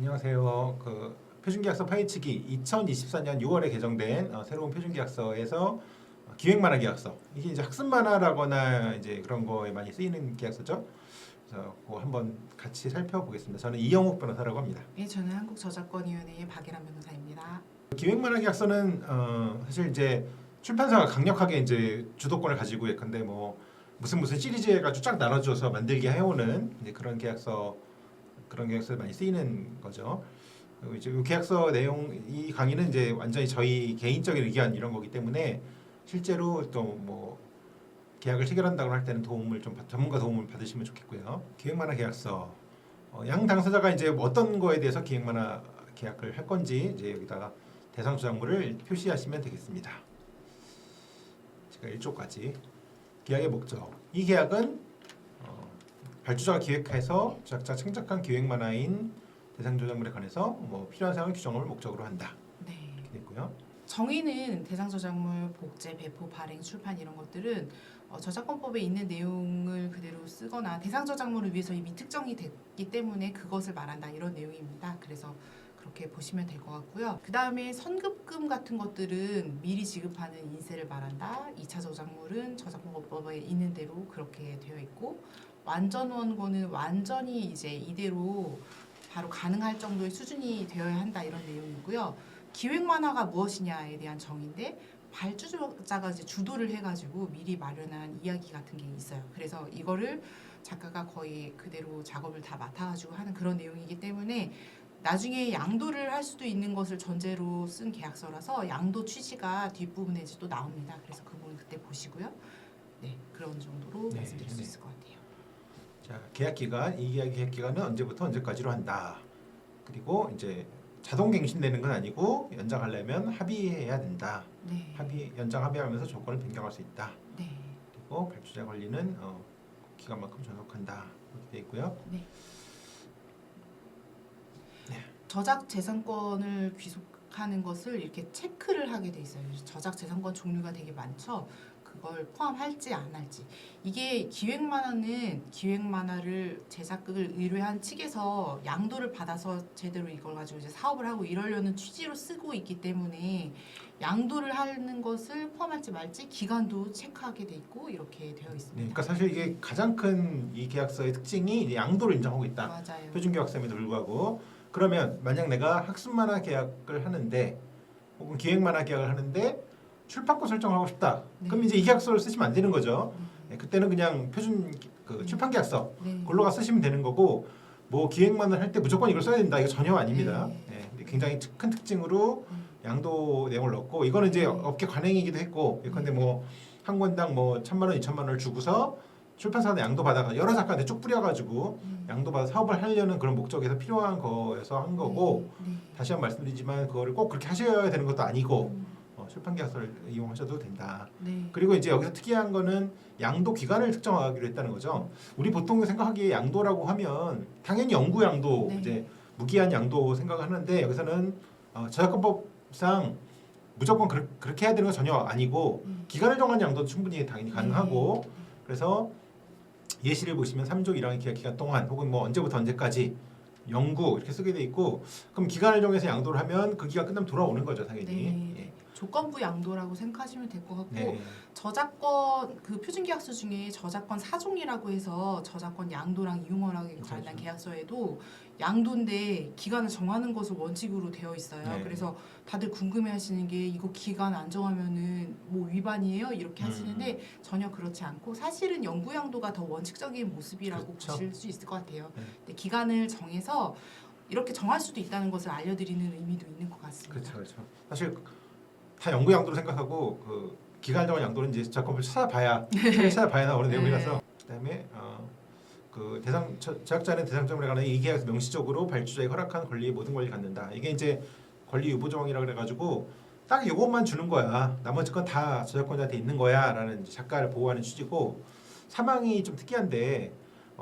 안녕하세요. 표준계약서 파헤치기 2024년 6월에 개정된 새로운 표준계약서에서 기획만화계약서, 이게 이제 학습만화라거나 이제 그런 거에 많이 쓰이는 계약서죠. 그래서 그거 한번 같이 살펴보겠습니다. 저는 이영욱 변호사라고 합니다. 네, 저는 한국저작권위원회의 박예란 변호사입니다. 기획만화계약서는 사실 이제 출판사가 강력하게 이제 주도권을 가지고 예컨대 뭐 무슨 시리즈 해가지고 쫙 나눠줘서 만들게 해오는 이제 그런 계약서에 많이 쓰이는 거죠. 그리고 이제 이 계약서 내용, 이 강의는 이제 완전히 저희 개인적인 의견 이런 거기 때문에 실제로 또 뭐 계약을 체결한다고 할 때는 전문가 도움을 받으시면 좋겠고요. 기획만화 계약서, 양 당사자가 이제 어떤 거에 대해서 기획만화 계약을 할 건지 이제 여기다가 대상 조작물을 표시하시면 되겠습니다. 제가 1조까지 계약의 목적. 이 계약은 발주자가 기획해서 제작자 창작한 기획만화인 대상 조작물에 관해서 뭐 필요한 사항을 규정을 목적으로 한다. 네. 이렇게 됐고요. 정의는 대상 저작물, 복제, 배포, 발행, 출판 이런 것들은 저작권법에 있는 내용을 그대로 쓰거나 대상 저작물을 위해서 이미 특정이 됐기 때문에 그것을 말한다 이런 내용입니다. 그래서 그렇게 보시면 될 것 같고요. 그 다음에 선급금 같은 것들은 미리 지급하는 인세를 말한다. 2차 저작물은 저작권법에 있는 대로 그렇게 되어 있고, 완전 원고는 완전히 이제 이대로 바로 가능할 정도의 수준이 되어야 한다 이런 내용이고요. 기획 만화가 무엇이냐에 대한 정의인데, 발주자가 이제 주도를 해가지고 미리 마련한 이야기 같은 게 있어요. 그래서 이거를 작가가 거의 그대로 작업을 다 맡아가지고 하는 그런 내용이기 때문에 나중에 양도를 할 수도 있는 것을 전제로 쓴 계약서라서 양도 취지가 뒷부분에 이제 또 나옵니다. 그래서 그 부분 그때 보시고요. 네, 그런 정도로 네, 말씀드릴 수 네. 있을 것 같아요. 자, 계약 기간, 이 계약 기간은 언제부터 언제까지로 한다. 그리고 이제 자동 갱신되는 건 아니고 연장하려면 합의해야 된다. 네. 연장 합의하면서 조건을 변경할 수 있다. 네. 그리고 발주자 권리는 기간만큼 존속한다. 이렇게 돼 있고요. 네. 저작 재산권을 귀속하는 것을 이렇게 체크를 하게 돼 있어요. 저작 재산권 종류가 되게 많죠. 그걸 포함할지 안 할지. 이게 기획만화를 제작극을 의뢰한 측에서 양도를 받아서 제대로 이걸 가지고 이제 사업을 하고 이러려는 취지로 쓰고 있기 때문에 양도를 하는 것을 포함할지 말지 기간도 체크하게 돼 있고 이렇게 되어 네, 있습니다. 그러니까 사실 이게 가장 큰 이 계약서의 특징이 이제 양도를 인정하고 있다. 맞아요. 표준계약서임에도 불구하고. 그러면 만약 내가 학습만화 계약을 하는데 혹은 기획만화 계약을 하는데 출판권 설정을 하고 싶다. 네. 그럼 이제 이 계약서를 쓰시면 안 되는 거죠. 음. 네, 그때는 그냥 표준 출판계약서 네. 그걸로가 쓰시면 되는 거고, 뭐 기획만을 할 때 무조건 이걸 써야 된다. 이거 전혀 아닙니다. 네. 네, 굉장히 큰 특징으로 양도 내용을 넣고, 이거는 이제 업계 관행이기도 했고, 예컨대 뭐 한 권당 뭐 1,000만 원, 2,000만 원을 주고서 출판사한테 양도 받아가 여러 작가한테 쭉 뿌려가지고 양도 받아 사업을 하려는 그런 목적에서 필요한 거에서 한 거고, 네. 다시 한번 말씀드리지만 그거를 꼭 그렇게 하셔야 되는 것도 아니고 출판계약서를 이용하셔도 된다. 네. 그리고 이제 여기서 특이한 거는 양도 기간을 특정하기로 했다는 거죠. 우리 보통 생각하기에 양도라고 하면 당연히 영구 양도, 네. 이제 무기한 양도 생각을 하는데, 여기서는 저작권법상 무조건 그렇게 해야 되는 건 전혀 아니고 기간을 정한 양도도 충분히 당연히 가능하고, 그래서 예시를 보시면 3조 1항의 계약 기간 동안 혹은 뭐 언제부터 언제까지 영구 이렇게 쓰게 돼 있고, 그럼 기간을 정해서 양도를 하면 그 기간 끝나면 돌아오는 거죠, 당연히. 네. 예. 조건부 양도라고 생각하시면 될 것 같고, 네. 저작권 그 표준계약서 중에 저작권 사종이라고 해서 저작권 양도랑 이용허락에 관한 그렇죠. 계약서에도 양도인데 기간을 정하는 것을 원칙으로 되어 있어요. 네. 그래서 다들 궁금해하시는 게 이거 기간 안 정하면은 뭐 위반이에요? 이렇게 하시는데 전혀 그렇지 않고, 사실은 영구 양도가 더 원칙적인 모습이라고 그렇죠. 보실 수 있을 것 같아요. 네. 근데 기간을 정해서 이렇게 정할 수도 있다는 것을 알려드리는 의미도 있는 것 같습니다. 그렇죠. 사실 다 영구 양도로 생각하고 그 기간 정한 양도는 이제 저작권을 찾아봐야 나오는 네. 내용이라서. 그다음에 그 제작자는 대상점에 관한 이 계약에서 명시적으로 발주자에게 허락한 권리의 모든 권리를 갖는다. 이게 이제 권리 유보 조항이라 그래가지고 딱 이것만 주는 거야. 나머지 건 다 저작권자한테 있는 거야라는 작가를 보호하는 취지고, 사망이 좀 특이한데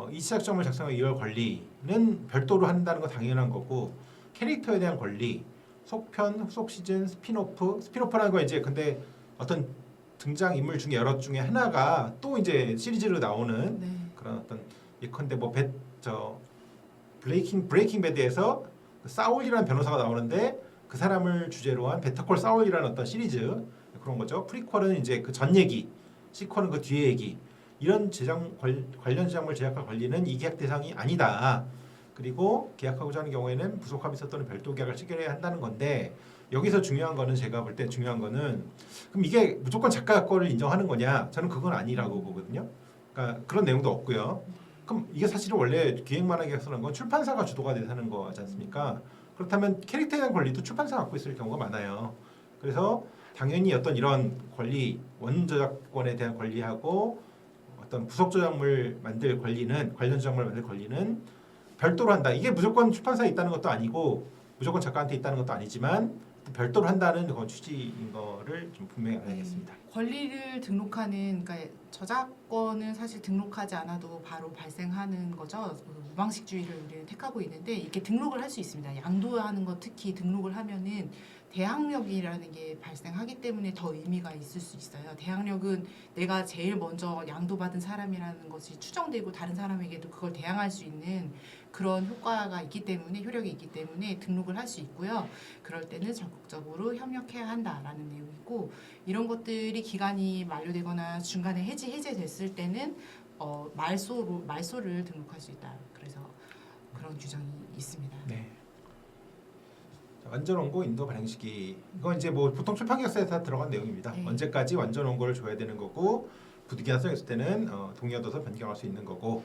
이 시작점을 작성하기 위한 권리는 별도로 한다는 건 당연한 거고, 캐릭터에 대한 권리, 속편, 후속 시즌, 스피노프라는 거 이제 근데 어떤 등장 인물 중에 여러 중에 하나가 또 이제 시리즈로 나오는 네. 그런 어떤 예컨대 뭐 브레이킹 배드에서 사울이라는 변호사가 나오는데 그 사람을 주제로 한 베터콜 사울이라는 어떤 시리즈 그런 거죠. 프리퀄은 이제 그 전 얘기, 시퀄은 그 뒤에 얘기. 이런 관련 제작물 제작과 권리는 이 계약 대상이 아니다. 그리고 계약하고자 하는 경우에는 부속합의서 또는 별도 계약을 체결해야 한다는 건데 여기서 중요한 거는 제가 볼 때 중요한 거는 그럼 이게 무조건 작가 거를 인정하는 거냐? 저는 그건 아니라고 보거든요. 그러니까 그런 내용도 없고요. 그럼 이게 사실은 원래 기획만화 계약서라는 건 출판사가 주도가 돼서 하는 거지 않습니까? 그렇다면 캐릭터에 대한 권리도 출판사가 갖고 있을 경우가 많아요. 그래서 당연히 어떤 이런 권리, 원저작권에 대한 권리하고 어떤 부속 저작물 만들 권리는 관련 저작물 만들 권리는 별도로 한다. 이게 무조건 출판사에 있다는 것도 아니고 무조건 작가한테 있다는 것도 아니지만 별도로 한다는 그런 취지인 거를 좀 분명히 알아야겠습니다. 권리를 등록하는 그러니까 저작권은 사실 등록하지 않아도 바로 발생하는 거죠. 그 무방식주의를 우리는 택하고 있는데 이렇게 등록을 할 수 있습니다. 양도하는 거 특히 등록을 하면은 대항력이라는 게 발생하기 때문에 더 의미가 있을 수 있어요. 대항력은 내가 제일 먼저 양도받은 사람이라는 것이 추정되고 다른 사람에게도 그걸 대항할 수 있는 그런 효과가 있기 때문에 효력이 있기 때문에 등록을 할 수 있고요. 그럴 때는 적극적으로 협력해야 한다라는 내용이고 이런 것들이 기간이 만료되거나 중간에 해제됐을 때는 말소를 등록할 수 있다. 그래서 그런 규정이 있습니다. 네. 완전 원고 인도 발행 시기 이건 이제 뭐 보통 출판 계약서에 다 들어간 내용입니다. 네. 언제까지 완전 원고를 줘야 되는 거고 부득이한 사정이 있을 때는 동의 얻어서 변경할 수 있는 거고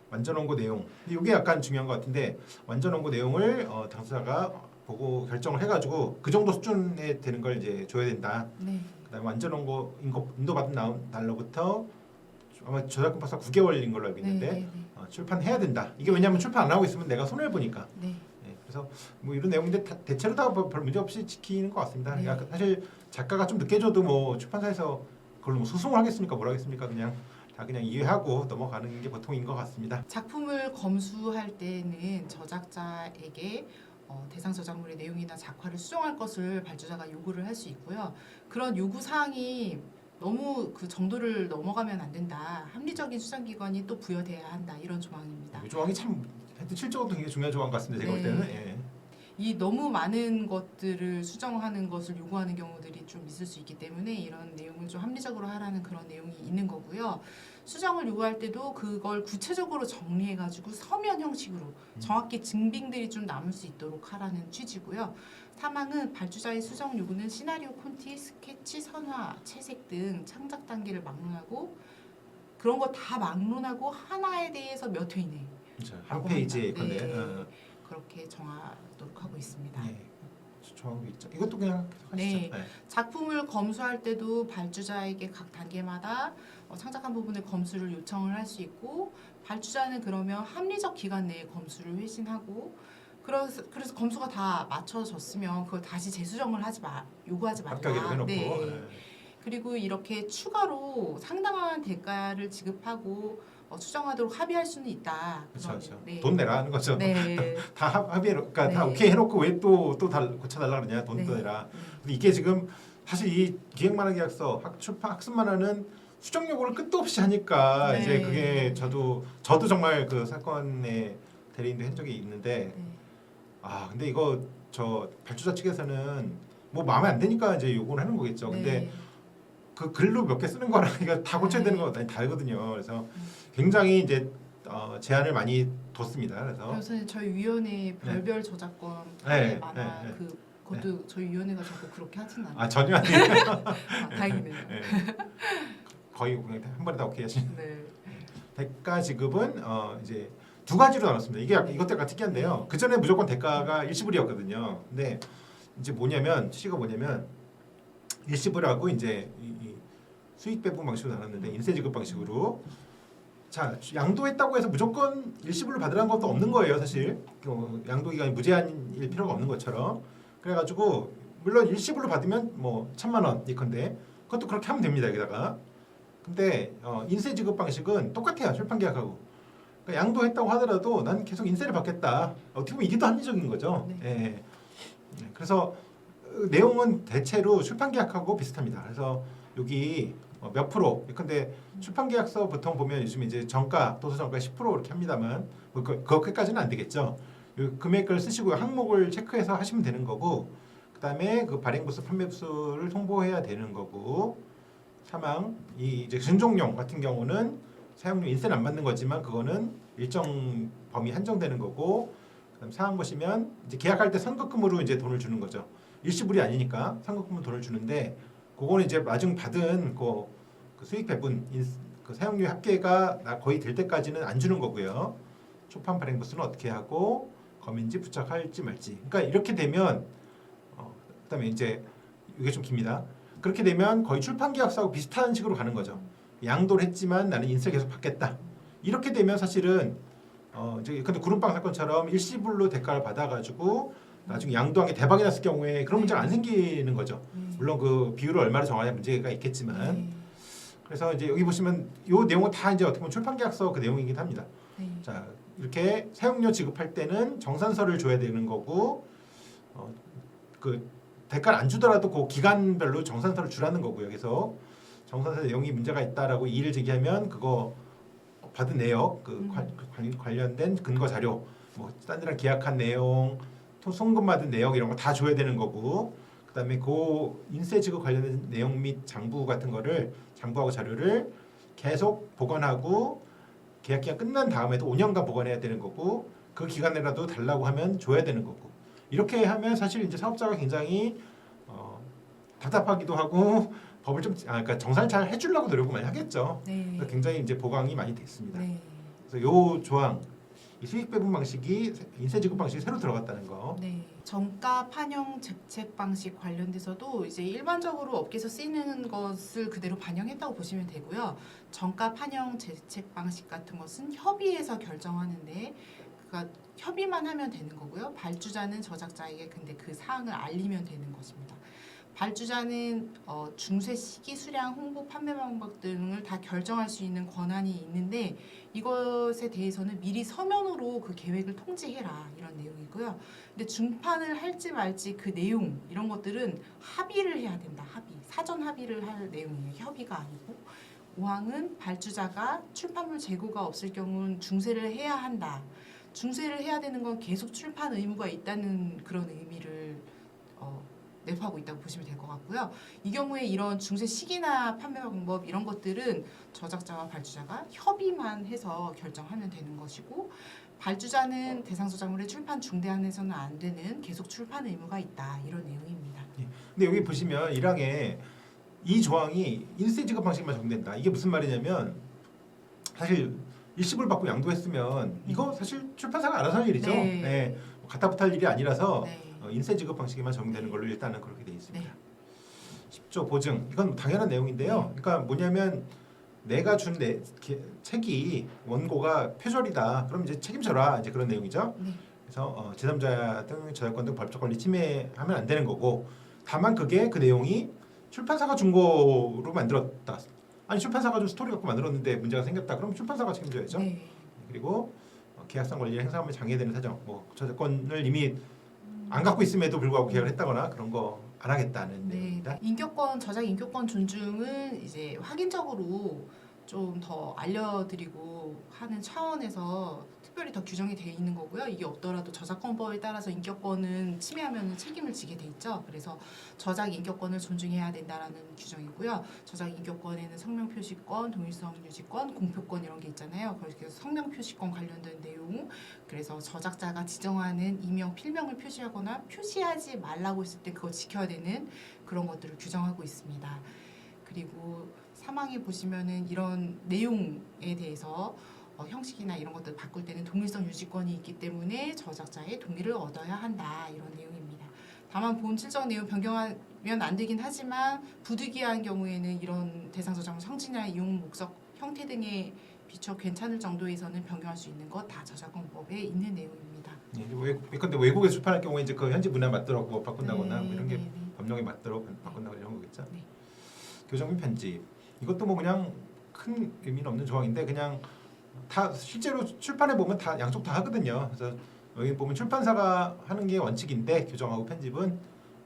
완전 원고 내용 이게 약간 중요한 것 같은데 완전 원고 내용을 당사자가 보고 결정을 해가지고 그 정도 수준에 되는 걸 이제 줘야 된다. 네. 그다음에 완전 원고 인도받은 날로부터 아마 저작권 발사 9개월인 걸로 알고 있는데 네. 출판해야 된다. 이게 왜냐하면 출판 안 하고 있으면 내가 손해를 보니까. 네. 네, 그래서 뭐 이런 내용인데 대체로 다 별 문제 없이 지키는 것 같습니다. 네. 그러니까 사실 작가가 좀 늦게 줘도 뭐 출판사에서 그걸로 뭐 소송을 하겠습니까? 뭐라 하겠습니까? 그냥 다 그냥 이해하고 넘어가는 게 보통인 것 같습니다. 작품을 검수할 때는 저작자에게 대상 저작물의 내용이나 작화를 수정할 것을 발주자가 요구를 할 수 있고요. 그런 요구 사항이 너무 그 정도를 넘어가면 안 된다. 합리적인 수정기관이 또 부여돼야 한다. 이런 조항입니다. 이 조항이 참 하여튼 실적으로 되게 중요한 조항 같습니다. 제가 볼 네. 때는. 예. 이 너무 많은 것들을 수정하는 것을 요구하는 경우들이 좀 있을 수 있기 때문에 이런 내용을 좀 합리적으로 하라는 그런 내용이 있는 거고요. 수정을 요구할 때도 그걸 구체적으로 정리해가지고 서면 형식으로 정확히 증빙들이 좀 남을 수 있도록 하라는 취지고요. 사망은 발주자의 수정 요구는 시나리오, 콘티, 스케치, 선화, 채색 등 창작 단계를 막론하고 그런 거 다 막론하고 하나에 대해서 몇 회 이내 그렇죠. 한 페이지에 합니다. 건데. 네. 그렇게 정하도록 하고 있습니다. 네. 정하고 있죠. 이것도 그냥 계속 하시죠. 네. 작품을 검수할 때도 발주자에게 각 단계마다 창작한 부분의 검수를 요청을 할 수 있고 발주자는 그러면 합리적 기간 내에 검수를 회신하고 그래서 검수가 다 맞춰졌으면 그걸 다시 재수정을 요구하지 말라. 합격이라고 해놓고. 네. 네. 그리고 이렇게 추가로 상당한 대가를 지급하고 수정하도록 합의할 수는 있다. 그렇죠. 네. 돈 내라 하는 거죠. 네. 다 합의해, 그러니까 다 네. 오케이 해놓고 왜 또 고쳐달라 그러냐? 돈 네. 또 내라. 근데 이게 지금 사실 이 기획만화 계약서, 학습만화는 수정 요구를 끝도 없이 하니까 네. 이제 그게 저도 정말 그 사건의 대리인도 한 적이 있는데 네. 근데 이거 저 발주자 측에서는 뭐 마음에 안 드니까 이제 요구를 하는 거겠죠. 근데 네. 그 글로 몇 개 쓰는 거랑 이거 다 고쳐야 되는 거 다르거든요. 그래서 굉장히 이제 제한을 많이 뒀습니다. 그래서 저희 위원회 별별 저작권 네, 만화 네, 네. 그것도 저희 위원회가 자꾸 그렇게 하진 않아요. 전혀 아니에요. 다행이네요. 네. 거의 그냥 한 번에 다 오케이 하시는. 네. 대가 지급은 이제 두 가지로 나눴습니다. 이것도 약간 특이한데요. 그 전에 무조건 대가가 일시불이었거든요. 근데 이제 취지가 뭐냐면 일시불하고 이제 이 수익 배분 방식으로 나눴는데 인세 지급 방식으로. 자, 양도했다고 해서 무조건 일시불로 받으라는 것도 없는 거예요, 사실. 양도 기간이 무제한일 필요가 없는 것처럼. 그래가지고 물론 일시불로 받으면 뭐 1,000만 원 이건데 그것도 그렇게 하면 됩니다, 여기다가. 근데 인세 지급 방식은 똑같아요, 출판 계약하고. 그러니까 양도했다고 하더라도 난 계속 인세를 받겠다. 어떻게 보면 이게 더 합리적인 거죠. 네. 예. 그래서 내용은 대체로 출판 계약하고 비슷합니다. 그래서 여기 몇 프로. 근데 출판 계약서 보통 보면 요즘 이제 정가 도서 정가 10% 이렇게 합니다만 그거까지는 안 되겠죠. 요 금액을 쓰시고 항목을 체크해서 하시면 되는 거고, 그다음에 그 발행 부수 판매 부수를 통보해야 되는 거고, 사망 이 이제 준종용 같은 경우는 사용료 인세는 안 받는 거지만 그거는 일정 범위 한정되는 거고, 그다음 사항 보시면 이제 계약할 때 선급금으로 이제 돈을 주는 거죠. 일시불이 아니니까 선급금으로 돈을 주는데, 그거는 이제 나중 받은 그 수익 배분 그 사용료 합계가 거의 될 때까지는 안 주는 거고요. 초판 발행 부수는 어떻게 하고 검인지 부착할지 말지. 그러니까 이렇게 되면 그다음에 이제 이게 좀 깁니다. 그렇게 되면 거의 출판 계약서하고 비슷한 식으로 가는 거죠. 양도를 했지만 나는 인세 계속 받겠다. 이렇게 되면 사실은 이제 근데 구름빵 사건처럼 일시불로 대가를 받아가지고 나중에 양도한 게 대박이 났을 경우에 그런 문제가 안 생기는 거죠. 물론 그 비율을 얼마로 정하냐 문제가 있겠지만. 네. 그래서 이제 여기 보시면 이 내용은 다 이제 어떻게 보면 출판 계약서 그 내용이긴 합니다. 네. 자, 이렇게 사용료 지급할 때는 정산서를 줘야 되는 거고, 그 대가를 안 주더라도 그 기간별로 정산서를 주라는 거고요. 그래서 정산서 내용이 문제가 있다라고 이의를 제기하면 그거 받은 내역, 관련된 근거 자료, 뭐 딴 데랑 계약한 내용, 송금 받은 내역 이런 거 다 줘야 되는 거고, 그다음에 그 인세 지급 관련된 내용 및 장부 같은 거를 장부하고 자료를 계속 보관하고 계약 기간 끝난 다음에도 5년간 보관해야 되는 거고, 그 기간에라도 달라고 하면 줘야 되는 거고, 이렇게 하면 사실 이제 사업자가 굉장히 답답하기도 하고 법을 그러니까 정산을 잘 해주려고 노력을 많이 하겠죠. 네. 그래서 굉장히 이제 보강이 많이 돼 있습니다. 네. 그래서 요 조항, 이 수익 배분 방식이 인세 지급 방식이 새로 들어갔다는 거. 네. 정가 판형 직책 방식 관련돼서도 이제 일반적으로 업계에서 쓰이는 것을 그대로 반영했다고 보시면 되고요. 정가 판형 제책 방식 같은 것은 협의해서 결정하는데, 그러니까 협의만 하면 되는 거고요. 발주자는 저작자에게 근데 그 사항을 알리면 되는 것입니다. 발주자는 중세 시기 수량 홍보 판매 방법 등을 다 결정할 수 있는 권한이 있는데, 이것에 대해서는 미리 서면으로 그 계획을 통지해라 이런 내용이고요. 근데 중판을 할지 말지 그 내용 이런 것들은 합의를 해야 된다. 사전 합의를 할 내용이에요. 협의가 아니고. 5항은 발주자가 출판물 재고가 없을 경우는 중세를 해야 한다. 중세를 해야 되는 건 계속 출판 의무가 있다는 그런 의미를 내포하고 있다고 보시면 될 것 같고요. 이 경우에 이런 중세 시기나 판매 방법 이런 것들은 저작자와 발주자가 협의만 해서 결정하면 되는 것이고, 발주자는 대상소작물의 출판 중단해서는 안 되는 계속 출판 의무가 있다 이런 내용입니다. 근데 여기 보시면 1항에 이 조항이 인세 지급 방식만 적용된다. 이게 무슨 말이냐면 사실 일시불 받고 양도했으면 이거 사실 출판사가 알아서 할 일이죠. 네. 네. 갖다 붙을 일이 아니라서 네. 인세 지급 방식에만 적용되는 걸로 일단은 그렇게 돼 있습니다. 네. 10조 보증, 이건 당연한 내용인데요. 그러니까 뭐냐면 내가 준 책이 원고가 표절이다. 그럼 이제 책임져라. 이제 그런 내용이죠. 네. 그래서 제3자 등 저작권 등 법적 권리 침해하면 안 되는 거고, 다만 그게 그 내용이 출판사가 준 거로 만들었다. 아니 출판사가 좀 스토리 갖고 만들었는데 문제가 생겼다. 그럼 출판사가 책임져야죠. 네. 그리고 계약상 권리를 행사하면 장애되는 사정, 뭐 저작권을 이미 안 갖고 있음에도 불구하고 계약을 했다거나 그런 거 안 하겠다는 네. 내용입니다. 저작 인격권 존중은 이제 확인적으로 좀 더 알려드리고 하는 차원에서 특별히 더 규정이 되어 있는 거고요. 이게 없더라도 저작권법에 따라서 인격권은 침해하면 책임을 지게 돼 있죠. 그래서 저작 인격권을 존중해야 된다라는 규정이고요. 저작 인격권에는 성명 표시권, 동일성 유지권, 공표권 이런 게 있잖아요. 그래서 성명 표시권 관련된 내용, 그래서 저작자가 지정하는 이명, 필명을 표시하거나 표시하지 말라고 했을 때 그거 지켜야 되는 그런 것들을 규정하고 있습니다. 그리고 사망에 보시면은 이런 내용에 대해서 형식이나 이런 것들 바꿀 때는 동일성 유지권이 있기 때문에 저작자의 동의를 얻어야 한다 이런 내용입니다. 다만 본질적 내용 변경하면 안 되긴 하지만 부득이한 경우에는 이런 대상저작물 성질이나 이용 목적 형태 등에 비춰 괜찮을 정도에서는 변경할 수 있는 것 다 저작권법에 있는 내용입니다. 근데 외국에서 출판할 경우에 이제 그 현지 문화에 맞도록 뭐 바꾼다거나 뭐 이런 게 네. 법령에 맞도록 바꾼다거나 이런 거겠죠. 네. 교정 및 편집, 이것도 뭐 그냥 큰 의미는 없는 조항인데 그냥 다 실제로 출판해 보면 다 양쪽 다 하거든요. 그래서 여기 보면 출판사가 하는 게 원칙인데 교정하고 편집은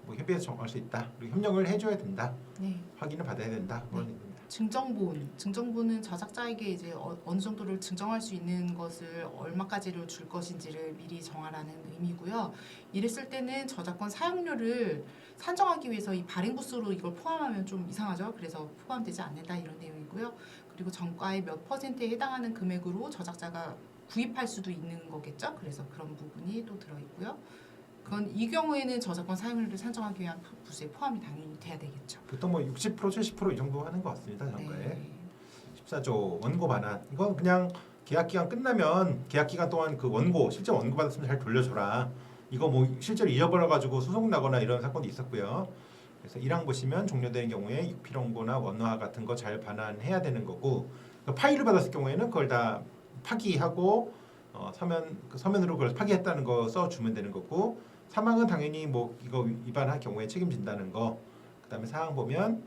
뭐 협의해서 정할 수 있다. 그리고 협력을 해줘야 된다. 네. 확인을 받아야 된다. 그런 얘기입니다. 증정본은 저작자에게 이제 어느 정도를 증정할 수 있는 것을 얼마까지를 줄 것인지를 미리 정하라는 의미고요. 이를 쓸 때는 저작권 사용료를 산정하기 위해서 이 발행 부수로 이걸 포함하면 좀 이상하죠. 그래서 포함되지 않는다 이런 내용이고요. 그리고 정가의 몇 %에 해당하는 금액으로 저작자가 구입할 수도 있는 거겠죠. 그래서 그런 부분이 또 들어 있고요. 그건 이 경우에는 저작권 사용료를 산정하기 위한 부수에 포함이 당연히 돼야 되겠죠. 보통 뭐 60% 70% 이 정도 하는 것 같습니다. 정가에. 네. 14조 원고 반환. 이건 그냥 계약 기간 끝나면 계약 기간 동안 그 원고 실제 원고 받았으면 잘 돌려줘라. 이거 뭐 실제로 잊어버려 가지고 소송 나거나 이런 사건도 있었고요. 그래서 1항 보시면 종료된 경우에 육필원고나 원화 같은 거 잘 반환해야 되는 거고 그 파일을 받았을 경우에는 그걸 다 파기하고 서면으로 그걸 파기했다는 거 써주면 되는 거고 3항은 당연히 뭐 이거 위반한 경우에 책임진다는 거. 그다음에 4항 보면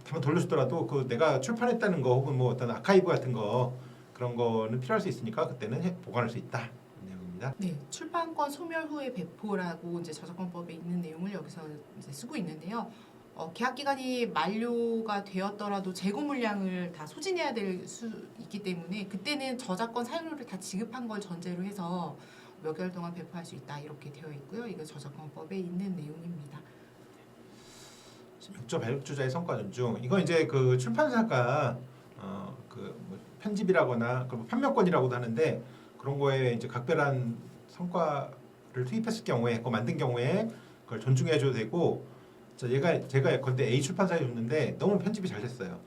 한번 돌려주더라도 그 내가 출판했다는 거 혹은 뭐 어떤 아카이브 같은 거 그런 거는 필요할 수 있으니까 그때는 보관할 수 있다 이 내용입니다. 네, 출판권 소멸 후의 배포라고 이제 저작권법에 있는 내용을 여기서 이제 쓰고 있는데요. 계약 기간이 만료가 되었더라도 재고 물량을 다 소진해야 될 수 있기 때문에 그때는 저작권 사용료를 다 지급한 걸 전제로 해서 몇 개월 동안 배포할 수 있다 이렇게 되어 있고요. 이거 저작권법에 있는 내용입니다. 16조 발급주자의 성과 존중. 이건 이제 그 출판사가 그뭐 편집이라거나 그 판명권이라고도 하는데 그런 거에 이제 각별한 성과를 투입했을 경우에 그거 만든 경우에 그걸 존중해줘야 되고 제가 그때 A 출판사에 줬는데 너무 편집이 잘 됐어요.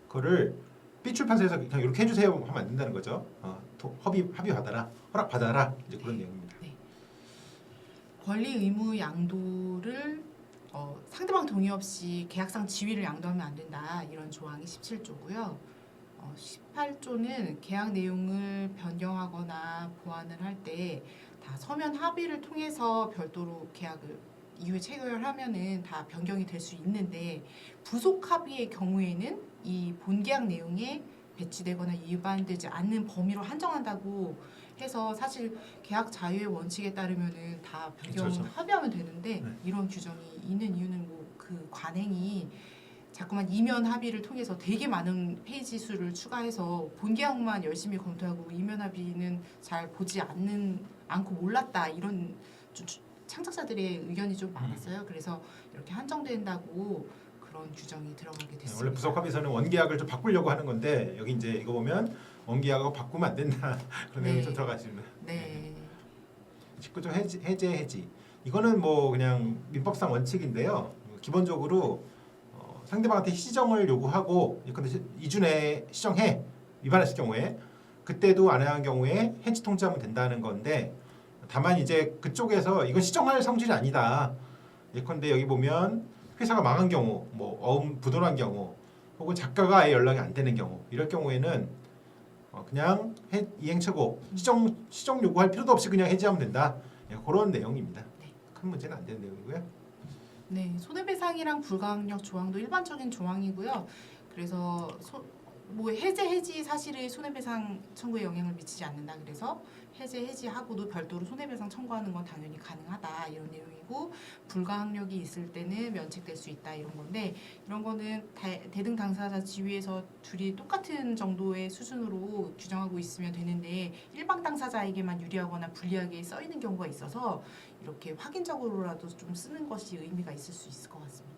그거를 B 출판사에서 그냥 이렇게 해주세요 하면 안 된다는 거죠. 합의 받아라, 허락 받아라 이제 그런 내용입니다. 네. 권리 의무 양도를 상대방 동의 없이 계약상 지위를 양도하면 안 된다. 이런 조항이 17조고요. 18조는 계약 내용을 변경하거나 보완을 할 때 다 서면 합의를 통해서 별도로 계약을 이후에 체결하면은 다 변경이 될 수 있는데 부속 합의의 경우에는 이 본계약 내용에 배치되거나 위반되지 않는 범위로 한정한다고 해서 사실 계약 자유의 원칙에 따르면은 다 변경을 그렇죠. 합의하면 되는데 네. 이런 규정이 있는 이유는 뭐 그 관행이 자꾸만 이면 합의를 통해서 되게 많은 페이지 수를 추가해서 본계약만 열심히 검토하고 이면 합의는 잘 보지 않고 몰랐다 이런 창작자들의 의견이 좀 많았어요. 그래서 이렇게 한정된다고 그런 규정이 들어가게 됐습니다. 원래 부속 합의서는 원계약을 좀 바꾸려고 하는 건데 여기 이제 이거 보면 원계약하고 바꾸면 안 된다 그런 내용이 좀 들어가 있습니다. 네. 19조 해지. 이거는 뭐 그냥 민법상 원칙인데요. 기본적으로 상대방한테 시정을 요구하고 근데 2주 내에 시정해 위반했을 경우에 그때도 안 한 경우에 해지 통지하면 된다는 건데 다만 이제 그쪽에서 이건 시정할 성질이 아니다. 예컨대 여기 보면 회사가 망한 경우, 뭐 부도난 경우, 혹은 작가가 아예 연락이 안 되는 경우 이럴 경우에는 그냥 이행처고 시정 요구할 필요도 없이 그냥 해지하면 된다. 그런 내용입니다. 네. 큰 문제는 안 되는 내용이고요. 네, 손해배상이랑 불가항력 조항도 일반적인 조항이고요. 그래서 뭐 해지 사실이 손해배상 청구에 영향을 미치지 않는다. 그래서 해지하고도 별도로 손해배상 청구하는 건 당연히 가능하다 이런 내용이고 불가항력이 있을 때는 면책될 수 있다 이런 건데 이런 거는 대등 당사자 지위에서 둘이 똑같은 정도의 수준으로 규정하고 있으면 되는데 일방 당사자에게만 유리하거나 불리하게 써 있는 경우가 있어서 이렇게 확인적으로라도 좀 쓰는 것이 의미가 있을 수 있을 것 같습니다.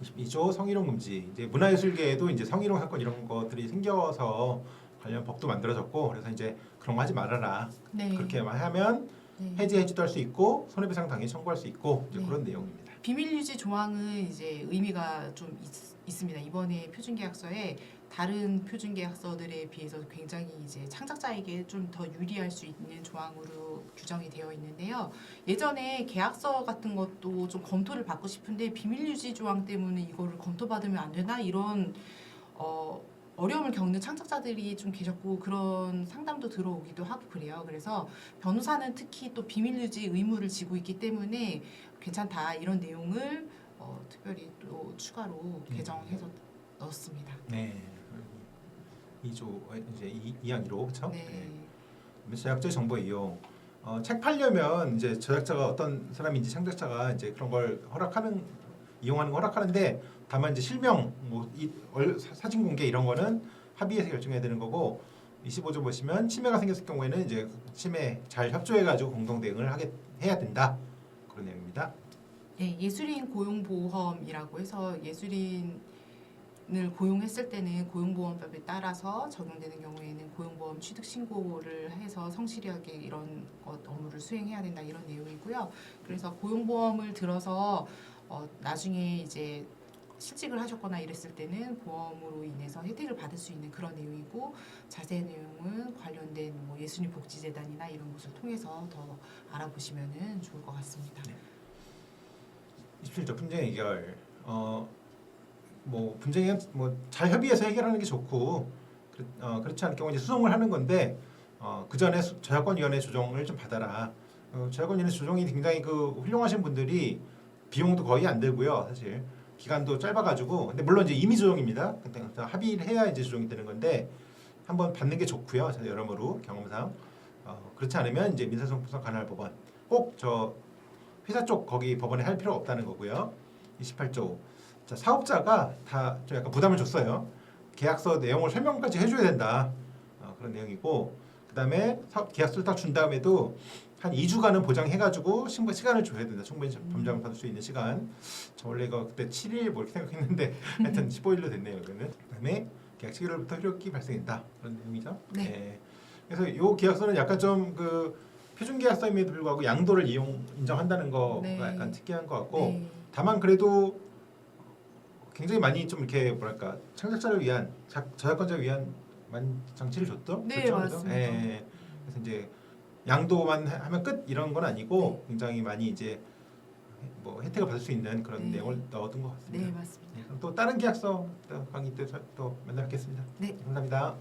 22조 성희롱 금지. 이제 문화예술계에도 이제 성희롱 사건 이런 것들이 생겨서 관련 법도 만들어졌고 그래서 이제 그런 거 하지 말아라. 네. 그렇게만 하면 네. 해지도 할 수 있고 손해배상 당연히 청구할 수 있고 이제 네. 그런 내용입니다. 비밀 유지 조항은 이제 의미가 좀 있습니다. 이번에 표준계약서에 다른 표준계약서들에 비해서 굉장히 이제 창작자에게 좀 더 유리할 수 있는 조항으로 규정이 되어 있는데요. 예전에 계약서 같은 것도 좀 검토를 받고 싶은데 비밀 유지 조항 때문에 이거를 검토받으면 안 되나 이런 어려움을 겪는 창작자들이 좀 계셨고 그런 상담도 들어오기도 하고 그래요. 그래서 변호사는 특히 또 비밀 유지 의무를 지고 있기 때문에 괜찮다 이런 내용을 특별히 또 추가로 개정해서 넣었습니다. 네. 2조 이제 2항 1호 그렇죠? 네. 제작자의 정보 이용. 책 팔려면 이제 제작자가 어떤 사람인지 창작자가 이제 그런 걸 허락하는 이용하는 거 허락하는데 다만 이제 실명, 사진 공개 이런 거는 합의해서 결정해야 되는 거고 25조 보시면 침해가 생겼을 경우에는 이제 침해 잘 협조해가지고 공동 대응을 해야 된다 그런 내용입니다. 네, 예술인 고용보험이라고 해서 예술인을 고용했을 때는 고용보험법에 따라서 적용되는 경우에는 고용보험 취득 신고를 해서 성실하게 이런 업무를 수행해야 된다 이런 내용이고요. 그래서 고용보험을 들어서 나중에 이제 실직을 하셨거나 이랬을 때는 보험으로 인해서 혜택을 받을 수 있는 그런 내용이고 자세한 내용은 관련된 뭐 예술인 복지재단이나 이런 곳을 통해서 더 알아보시면 좋을 것 같습니다. 27조 분쟁 해결. 뭐 분쟁이 뭐 잘 협의해서 해결하는 게 좋고 그렇지 않을 경우 이제 수송을 하는 건데 그 전에 저작권위원회 조정을 좀 받아라. 저작권위원회 조정이 굉장히 그 훌륭하신 분들이 비용도 거의 안 들고요. 사실 기간도 짧아가지고 근데 물론 이제 임의 조정입니다. 근데 합의를 해야 이제 조정이 되는 건데 한번 받는 게 좋고요. 여러모로 경험상 그렇지 않으면 이제 민사소송법상 관할 법원 꼭 저 회사 쪽 거기 법원에 할 필요가 없다는 거고요. 28조 자, 사업자가 다 좀 약간 부담을 줬어요. 계약서 내용을 설명까지 해줘야 된다. 그런 내용이고 그다음에 계약서를 딱 준 다음에도 한 2주간은 보장해가지고 시간을 줘야 된다. 충분히 범장을 받을 수 있는 시간. 저 원래 이거 그때 7일 뭐 이렇게 생각했는데 하여튼 15일로 됐네요. 이거는. 그다음에 계약 시기로부터 효력이 발생했다. 그런 내용이죠. 네. 그래서 이 계약서는 약간 좀 그 표준 계약서임에도 불구하고 양도를 인정한다는 거가 네. 약간 특이한 것 같고 네. 다만 그래도 굉장히 많이 좀 이렇게 뭐랄까 창작자를 위한 저작권자를 위한 많이 장치를 줬죠. 네, 줬죠, 그죠? 맞습니다. 그래서 이제 양도만 하면 끝 이런 건 아니고 굉장히 많이 이제 뭐 혜택을 받을 수 있는 그런 네. 내용을 넣어둔 것 같습니다. 네, 맞습니다. 그럼 또 다른 계약서 강의 때 또 만나 뵙겠습니다. 네. 감사합니다.